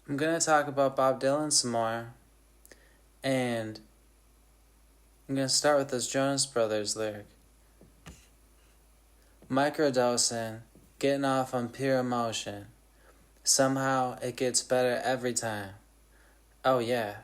I'm going to talk about Bob Dylan some more, and I'm going to start with this Jonas Brothers lyric. Microdosing, getting off on pure emotion. Somehow it gets better every time. Oh yeah.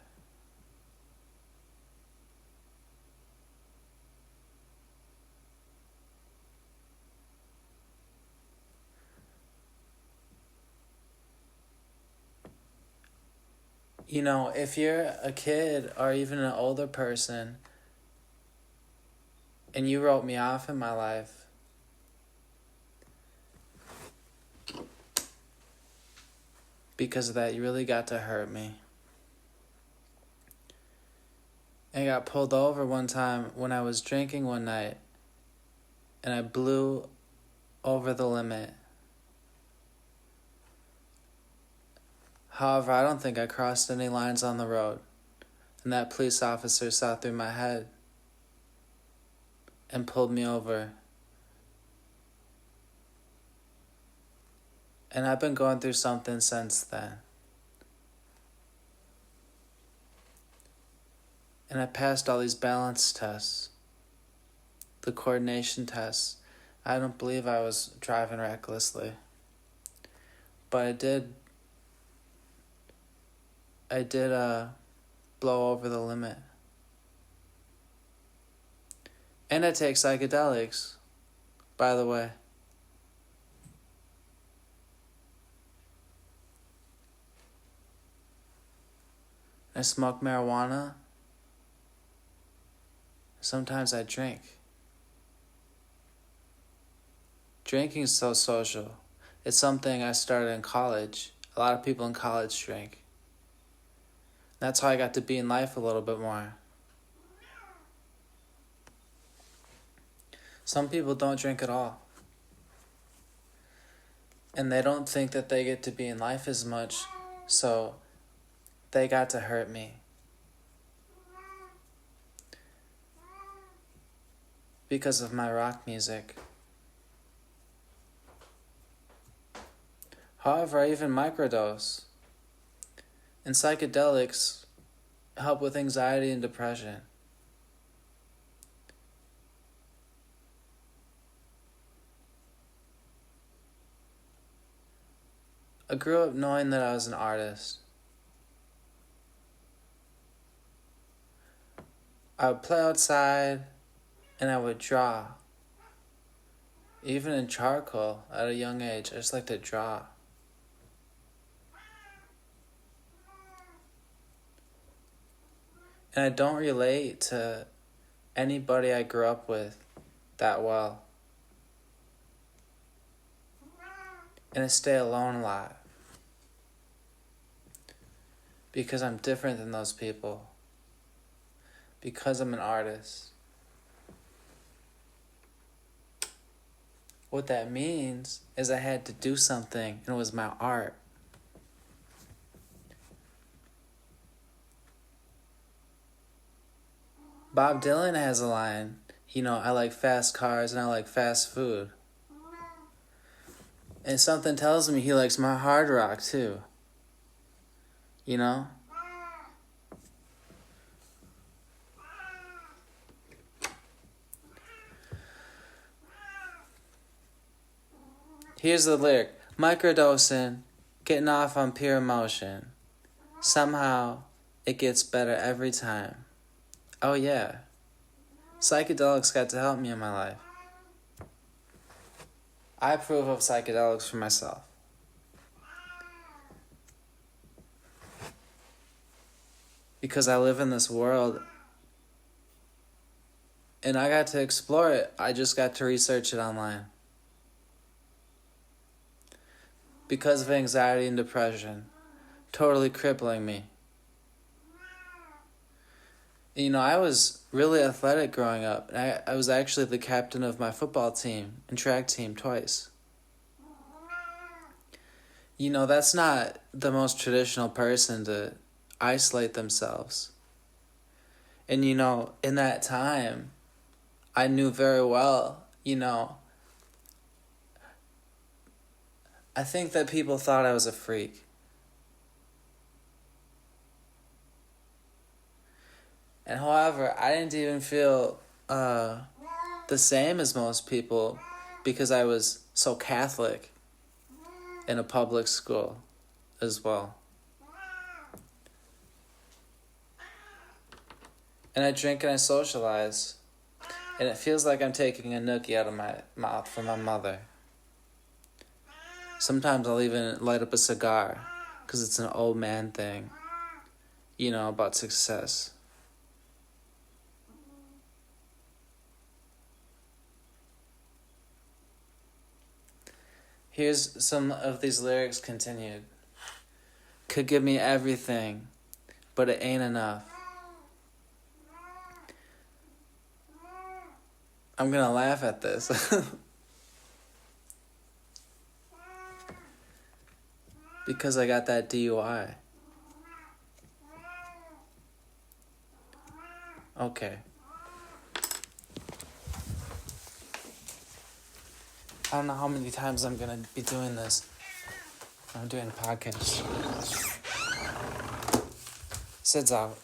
You know, if you're a kid or even an older person and you wrote me off in my life, because of that, you really got to hurt me. I got pulled over one time when I was drinking one night and I blew over the limit. However, I don't think I crossed any lines on the road, and that police officer saw through my head and pulled me over. And I've been going through something since then. And I passed all these balance tests, the coordination tests. I don't believe I was driving recklessly, but I did blow over the limit. And I take psychedelics, by the way. I smoke marijuana. Sometimes I drink. Drinking is so social. It's something I started in college. A lot of people in college drink. That's how I got to be in life a little bit more. Some people don't drink at all. And they don't think that they get to be in life as much, so they got to hurt me. Because of my rock music. However, I even microdose. And psychedelics help with anxiety and depression. I grew up knowing that I was an artist. I would play outside and I would draw. Even in charcoal at a young age, I just like to draw. And I don't relate to anybody I grew up with that well. And I stay alone a lot. Because I'm different than those people. Because I'm an artist. What that means is I had to do something, and it was my art. Bob Dylan has a line, I like fast cars and I like fast food. And something tells me he likes my hard rock too. You know? Here's the lyric. Microdosing, getting off on pure emotion. Somehow, it gets better every time. Oh yeah. Psychedelics got to help me in my life. I approve of psychedelics for myself. Because I live in this world and I got to explore it. I just got to research it online. Because of anxiety and depression, totally crippling me. I was really athletic growing up. And I was actually the captain of my football team and track team twice. That's not the most traditional person to isolate themselves. And, in that time, I knew very well, I think that people thought I was a freak. And however, I didn't even feel the same as most people because I was so Catholic in a public school as well. And I drink and I socialize. And it feels like I'm taking a nookie out of my mouth from my mother. Sometimes I'll even light up a cigar because it's an old man thing, about success. Here's some of these lyrics continued. Could give me everything, but it ain't enough. I'm gonna laugh at this. Because I got that DUI. Okay. I don't know how many times I'm gonna be doing this. I'm doing a podcast. Sid's out.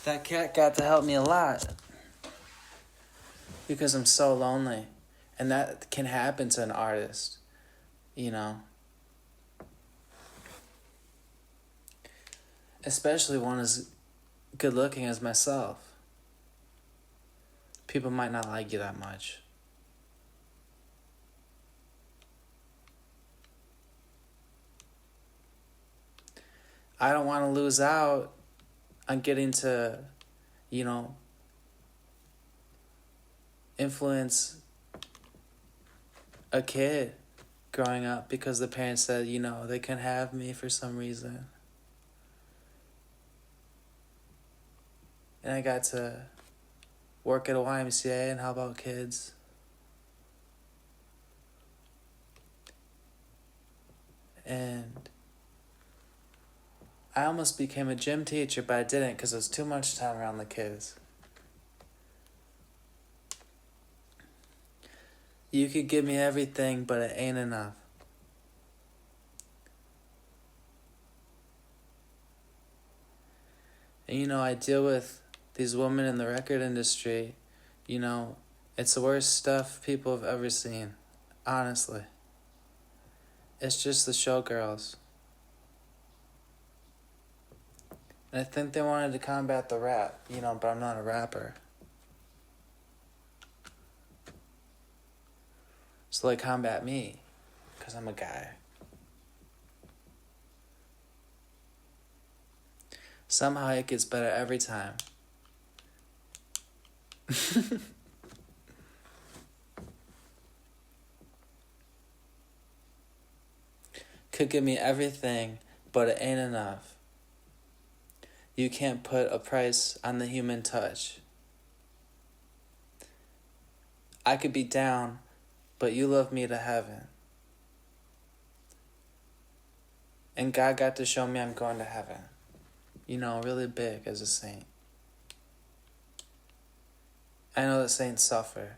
That cat got to help me a lot. Because I'm so lonely. And that can happen to an artist. Especially one as good looking as myself. People might not like you that much. I don't want to lose out on getting to, influence a kid growing up because the parents said, they couldn't have me for some reason. And I got to work at a YMCA and help out kids. And I almost became a gym teacher, but I didn't because it was too much time around the kids. You could give me everything, but it ain't enough. And I deal with these women in the record industry. It's the worst stuff people have ever seen. Honestly. It's just the showgirls. And I think they wanted to combat the rap, but I'm not a rapper. So they combat me, because I'm a guy. Somehow it gets better every time. Could give me everything, but it ain't enough. You can't put a price on the human touch. I could be down, but you love me to heaven. And God got to show me I'm going to heaven. Really big as a saint. I know that saints suffer,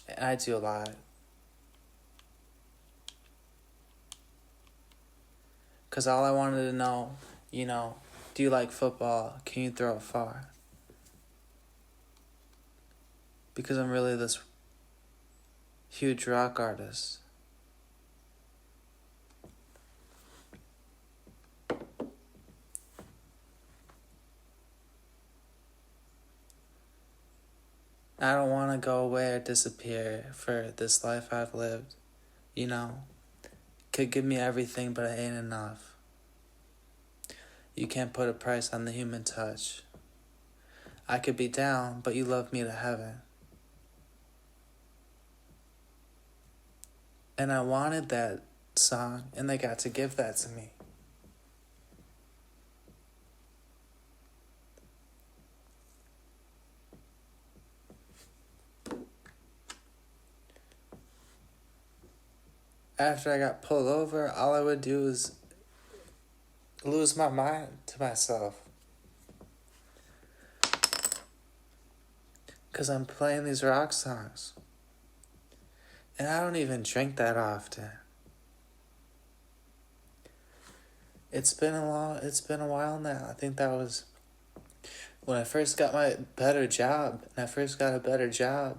and I do a lot. Because all I wanted to know, do you like football? Can you throw it far? Because I'm really this huge rock artist. I don't want to go away or disappear for this life I've lived. Could give me everything, but it ain't enough. You can't put a price on the human touch. I could be down, but you love me to heaven. And I wanted that song, and they got to give that to me. After I got pulled over, all I would do was lose my mind to myself. Because I'm playing these rock songs. And I don't even drink that often. It's been a while now. I think that was when I first got my better job. And I first got a better job.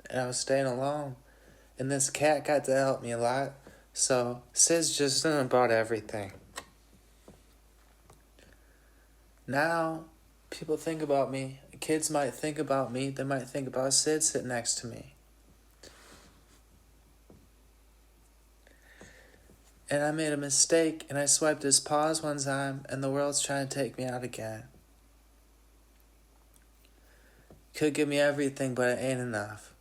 And I was staying alone. And this cat got to help me a lot. So, Sid's just about everything. Now, people think about me. Kids might think about me. They might think about Sid sitting next to me. And I made a mistake, and I swiped his paws one time, and the world's trying to take me out again. Could give me everything, but it ain't enough.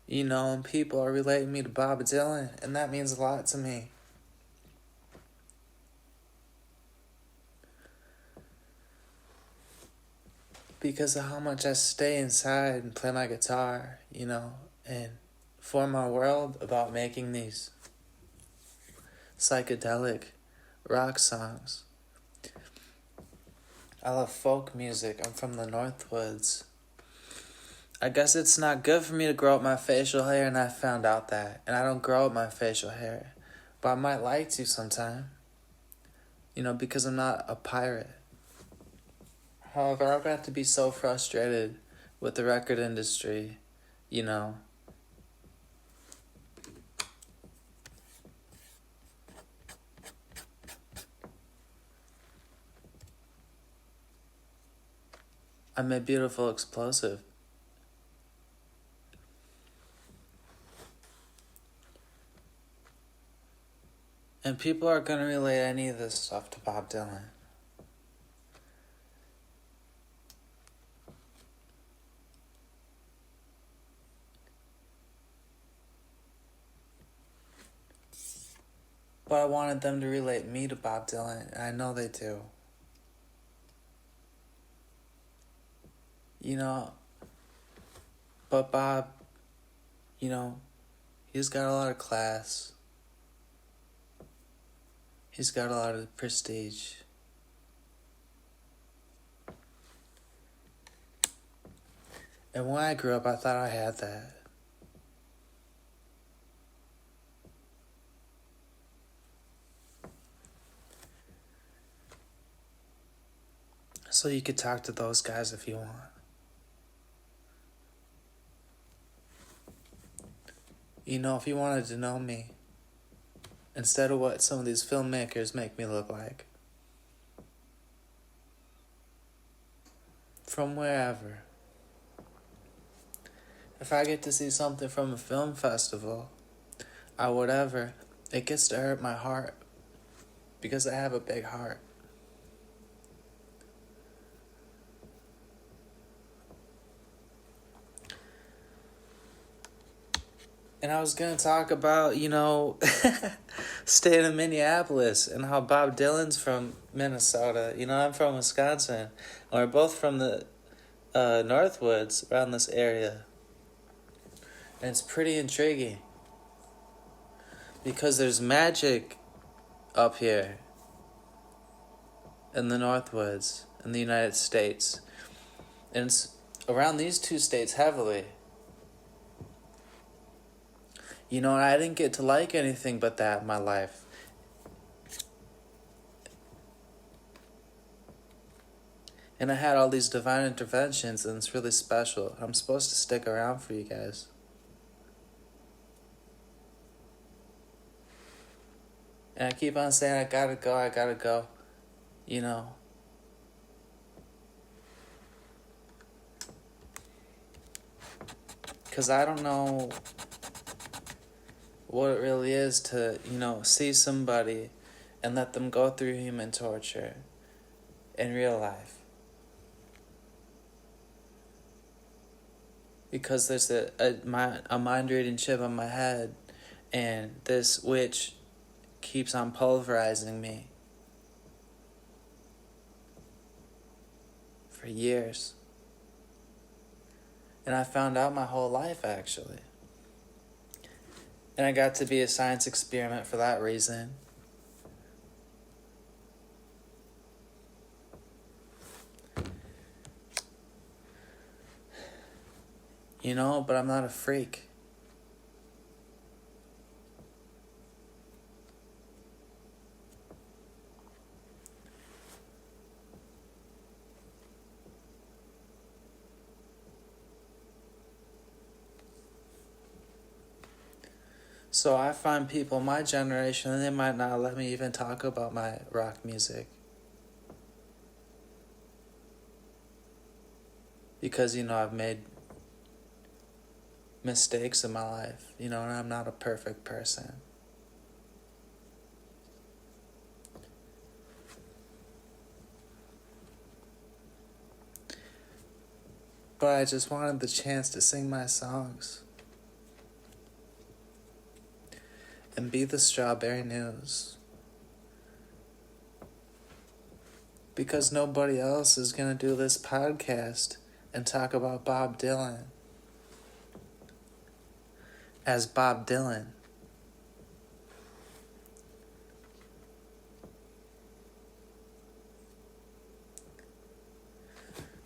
You know, and people are relating me to Bob Dylan, and that means a lot to me. Because of how much I stay inside and play my guitar, you know, and form my world about making these psychedelic rock songs. I love folk music. I'm from the Northwoods. I guess it's not good for me to grow up my facial hair, and I found out that. And I don't grow up my facial hair. But I might like to sometime. You know, because I'm not a pirate. However, I've got to be so frustrated with the record industry, you know. I'm a beautiful explosive. And people are going to relate any of this stuff to Bob Dylan. But I wanted them to relate me to Bob Dylan, and I know they do. You know, but Bob, you know, he's got a lot of class. He's got a lot of prestige. And when I grew up, I thought I had that. So you could talk to those guys if you want. You know, if you wanted to know me, instead of what some of these filmmakers make me look like. From wherever. If I get to see something from a film festival, or whatever, it gets to hurt my heart. Because I have a big heart. And I was going to talk about, you know, staying in Minneapolis and how Bob Dylan's from Minnesota. You know, I'm from Wisconsin. And we're both from the Northwoods around this area. And it's pretty intriguing. Because there's magic up here in the Northwoods in the United States. And it's around these two states heavily. You know, I didn't get to like anything but that in my life. And I had all these divine interventions, and it's really special. I'm supposed to stick around for you guys. And I keep on saying, I gotta go. You know. Because I don't know what it really is to, you know, see somebody and let them go through human torture in real life. Because there's a mind-reading chip on my head, and this witch keeps on pulverizing me for years. And I found out my whole life, actually. And I got to be a science experiment for that reason. but I'm not a freak. So I find people my generation, and they might not let me even talk about my rock music. Because, I've made mistakes in my life, and I'm not a perfect person. But I just wanted the chance to sing my songs and be the Strawberry News. Because nobody else is going to do this podcast and talk about Bob Dylan as Bob Dylan.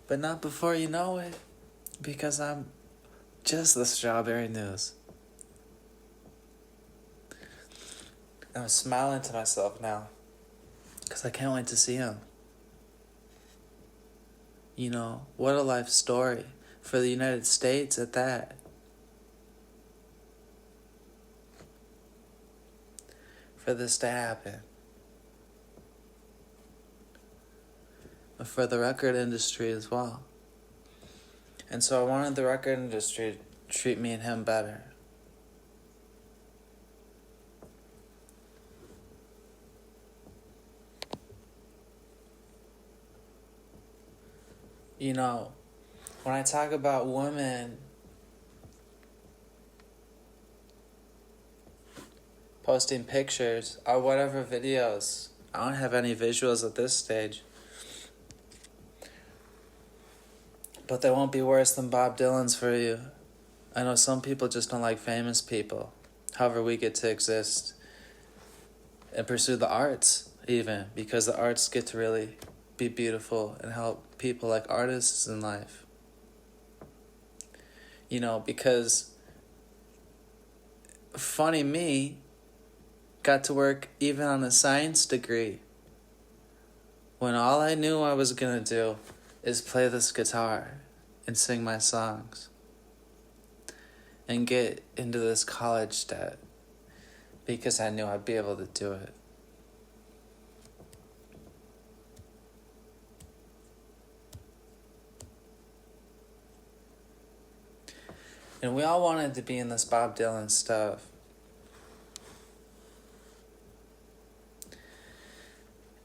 But not before you know it, because I'm just the Strawberry News. I'm smiling to myself now, because I can't wait to see him. What a life story for the United States at that. For this to happen. But for the record industry as well. And so I wanted the record industry to treat me and him better. When I talk about women posting pictures or whatever videos, I don't have any visuals at this stage. But they won't be worse than Bob Dylan's for you. I know some people just don't like famous people. However, we get to exist and pursue the arts even, because the arts get to really be beautiful and help people like artists in life. Because funny me got to work even on a science degree when all I knew I was going to do is play this guitar and sing my songs and get into this college debt because I knew I'd be able to do it. And we all wanted to be in this Bob Dylan stuff.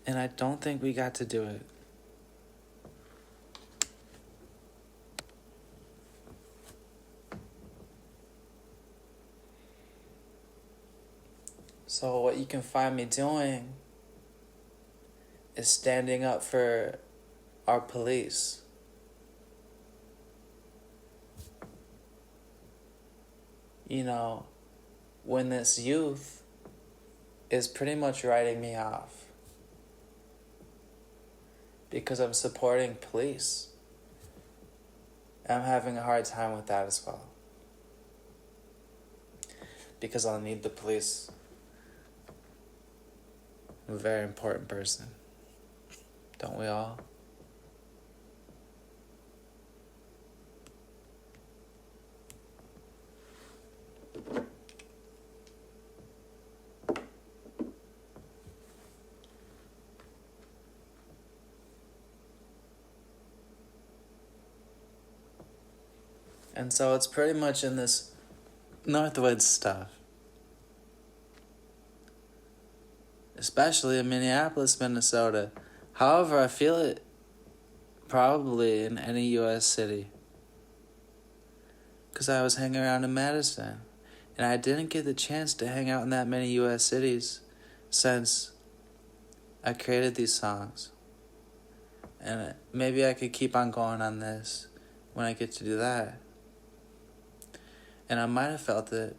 And I don't think we got to do it. So what you can find me doing is standing up for our police. When this youth is pretty much writing me off because I'm supporting police. I'm having a hard time with that as well. Because I'll need the police. I'm a very important person. Don't we all? And so it's pretty much in this Northwoods stuff. Especially in Minneapolis, Minnesota. However, I feel it probably in any U.S. city. Because I was hanging around in Madison. And I didn't get the chance to hang out in that many U.S. cities since I created these songs. And maybe I could keep on going on this when I get to do that. And I might have felt it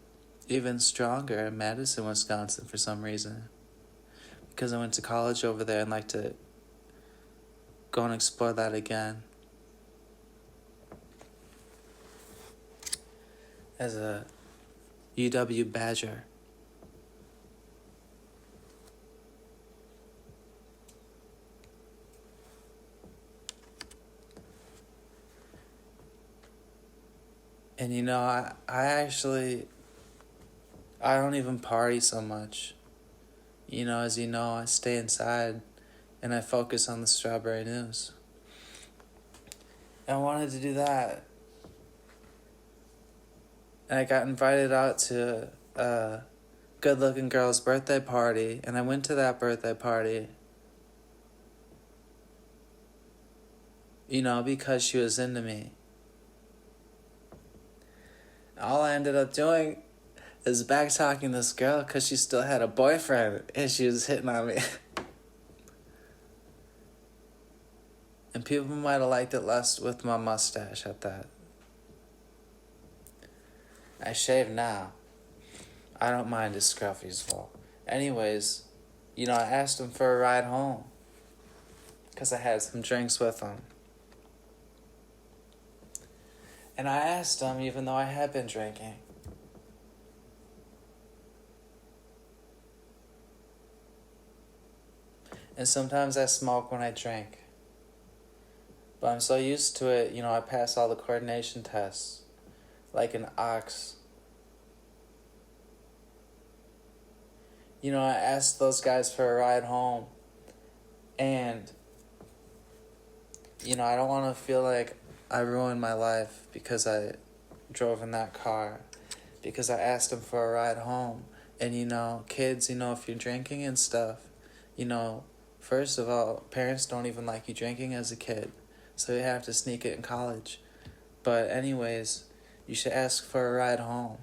even stronger in Madison, Wisconsin for some reason. Because I went to college over there and like to go and explore that again. as a UW Badger. And I don't even party so much. As you know, I stay inside and I focus on the strawberry news. And I wanted to do that. And I got invited out to a good looking girl's birthday party, and I went to that birthday party. Because she was into me. All I ended up doing is back talking this girl because she still had a boyfriend and she was hitting on me. And people might have liked it less with my mustache at that. I shave now. I don't mind his scruffy's fault. Anyways, I asked him for a ride home because I had some drinks with him. And I asked him, even though I had been drinking. And sometimes I smoke when I drink. But I'm so used to it, I pass all the coordination tests. Like an ox. I asked those guys for a ride home. And, I don't want to feel like I ruined my life because I drove in that car. Because I asked them for a ride home. And, kids, if you're drinking and stuff, first of all, parents don't even like you drinking as a kid. So you have to sneak it in college. But anyways, you should ask for a ride home.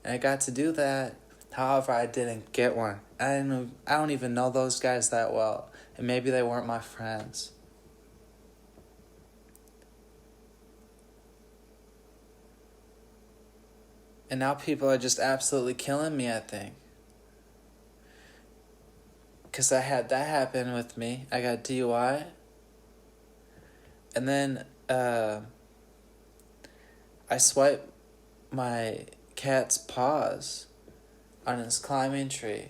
And I got to do that. However, I didn't get one. I don't even know those guys that well. And maybe they weren't my friends. And now people are just absolutely killing me, I think. Because I had that happen with me. I got DUI. And then I swiped my cat's paws on his climbing tree.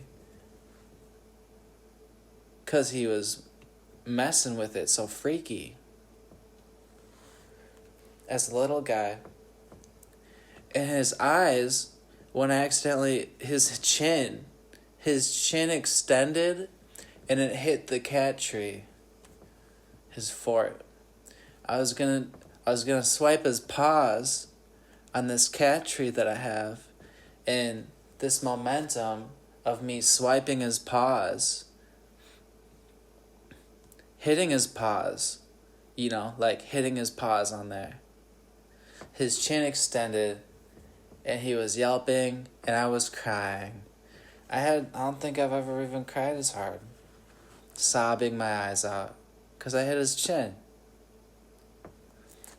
Because he was messing with it so freaky. As a little guy. And his eyes, when I accidentally, his chin extended and it hit the cat tree. His fort. I was gonna swipe his paws on this cat tree that I have, and this momentum of me swiping his paws, hitting his paws, hitting his paws on there. His chin extended, and he was yelping, and I was crying. I don't think I've ever even cried as hard. Sobbing my eyes out. Because I hit his chin.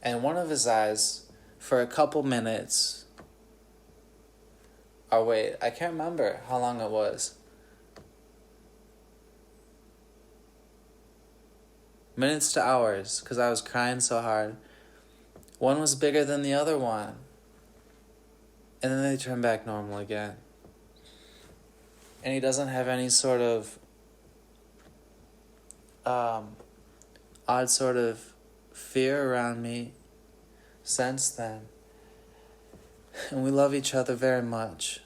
And one of his eyes, for a couple minutes... Oh, wait. I can't remember how long it was. Minutes to hours. Because I was crying so hard. One was bigger than the other one. And then they turned back normal again. And he doesn't have any sort of odd sort of fear around me since then. And we love each other very much.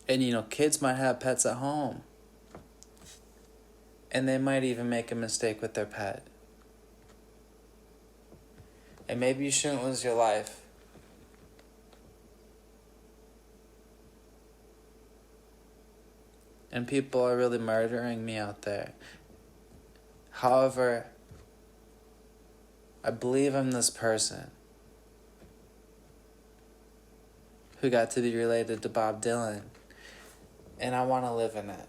And kids might have pets at home. And they might even make a mistake with their pet. And maybe you shouldn't lose your life. And people are really murdering me out there. However, I believe I'm this person who got to be related to Bob Dylan. And I want to live in it.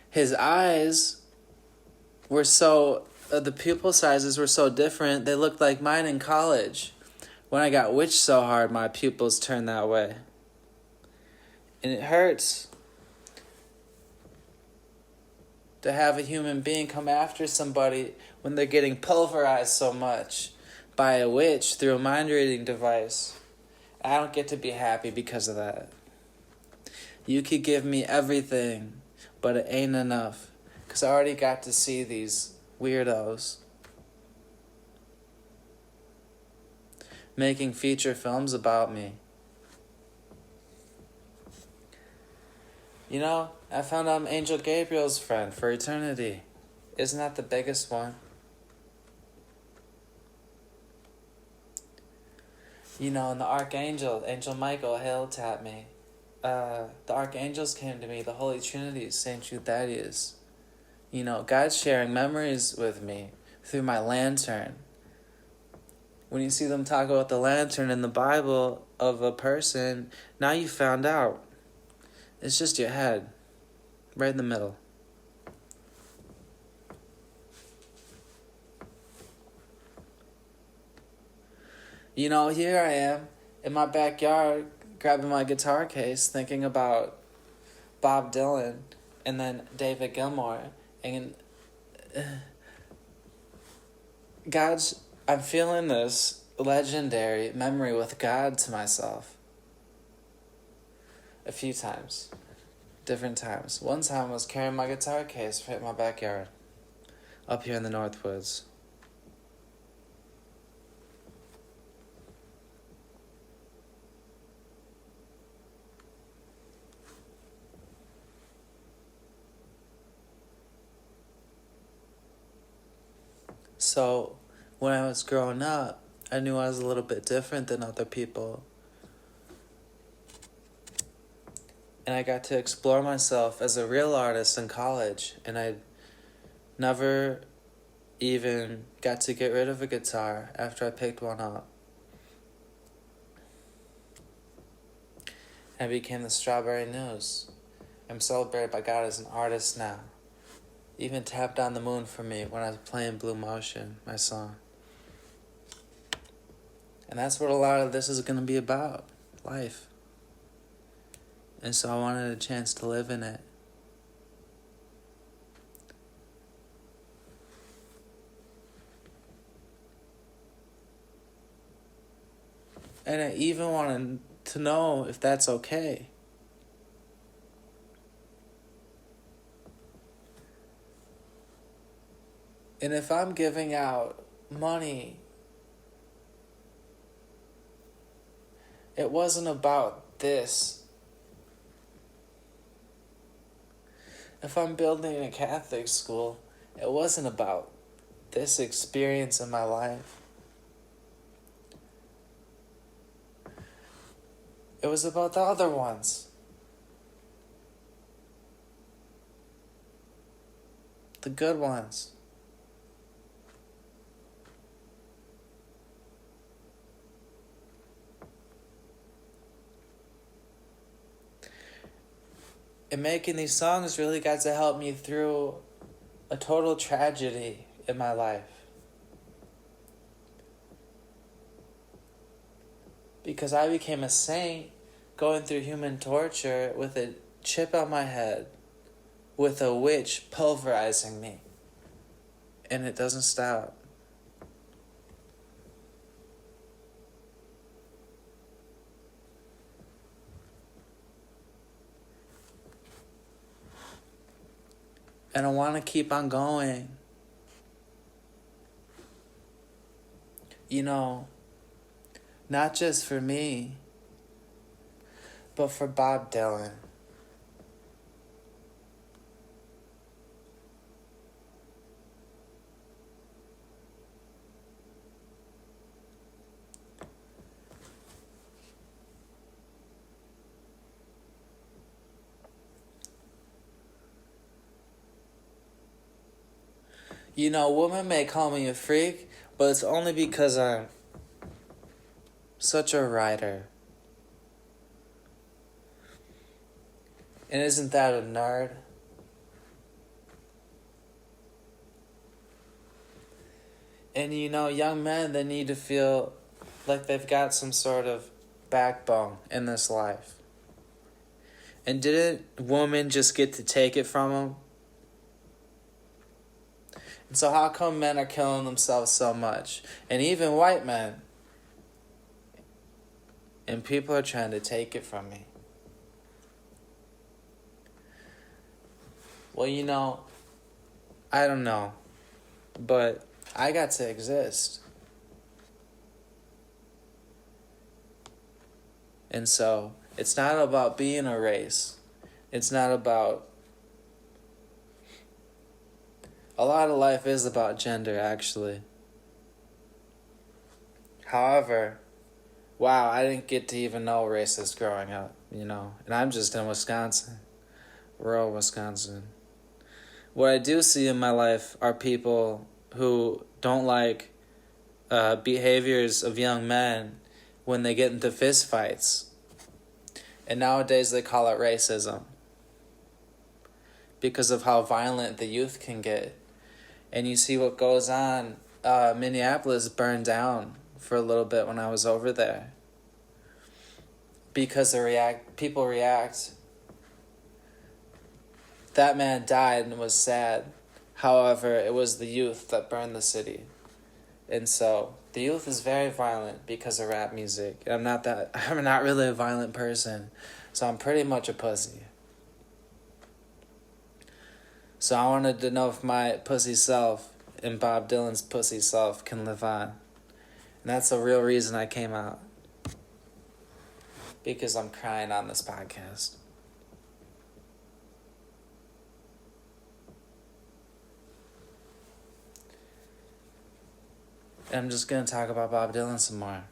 His eyes were the pupil sizes were so different, they looked like mine in college. When I got witched so hard, my pupils turned that way. And it hurts. to have a human being come after somebody when they're getting pulverized so much by a witch through a mind reading device. I don't get to be happy because of that. You could give me everything, but it ain't enough, because I already got to see these weirdos making feature films about me. You know, I found out I'm Angel Gabriel's friend for eternity. Isn't that the biggest one? You know, and the Archangel, Angel Michael, hail tap me. The Archangels came to me, the Holy Trinity, Saint Jude Thaddeus. You know, God's sharing memories with me through my lantern. When you see them talk about the lantern in the Bible of a person, now you found out. It's just your head, right in the middle. You know, here I am in my backyard grabbing my guitar case thinking about Bob Dylan and then David Gilmour. And I'm feeling this legendary memory with God to myself. A few times. Different times. One time I was carrying my guitar case right in my backyard. Up here in the Northwoods. So, when I was growing up, I knew I was a little bit different than other people. And I got to explore myself as a real artist in college, and I never even got to get rid of a guitar after I picked one up. I became the Strawberry News. I'm celebrated by God as an artist now. Even tapped on the moon for me when I was playing Blue Motion, my song. And that's what a lot of this is going to be about, life. And so I wanted a chance to live in it. And I even wanted to know if that's okay. And if I'm giving out money, it wasn't about this. If I'm building a Catholic school, it wasn't about this experience in my life. It was about the other ones. The good ones. And making these songs really got to help me through a total tragedy in my life. Because I became a saint going through human torture with a chip on my head, with a witch pulverizing me. And it doesn't stop. And I want to keep on going. You know, not just for me, but for Bob Dylan. You know, women may call me a freak, but it's only because I'm such a writer. And isn't that a nerd? And you know, young men, they need to feel like they've got some sort of backbone in this life. And didn't women just get to take it from them? So how come men are killing themselves so much? And even white men. And people are trying to take it from me. Well, I don't know. But I got to exist. And so, it's not about being a race. It's not about... A lot of life is about gender, actually. However, wow, I didn't get to even know racist growing up, And I'm just in Wisconsin. Rural Wisconsin. What I do see in my life are people who don't like behaviors of young men when they get into fist fights. And nowadays they call it racism because of how violent the youth can get. And you see what goes on. Minneapolis burned down for a little bit when I was over there because people react. That man died and was sad. However, it was the youth that burned the city. And so the youth is very violent because of rap music. I'm not really a violent person, so I'm pretty much a pussy. So I wanted to know if my pussy self and Bob Dylan's pussy self can live on. And that's the real reason I came out. Because I'm crying on this podcast. And I'm just going to talk about Bob Dylan some more.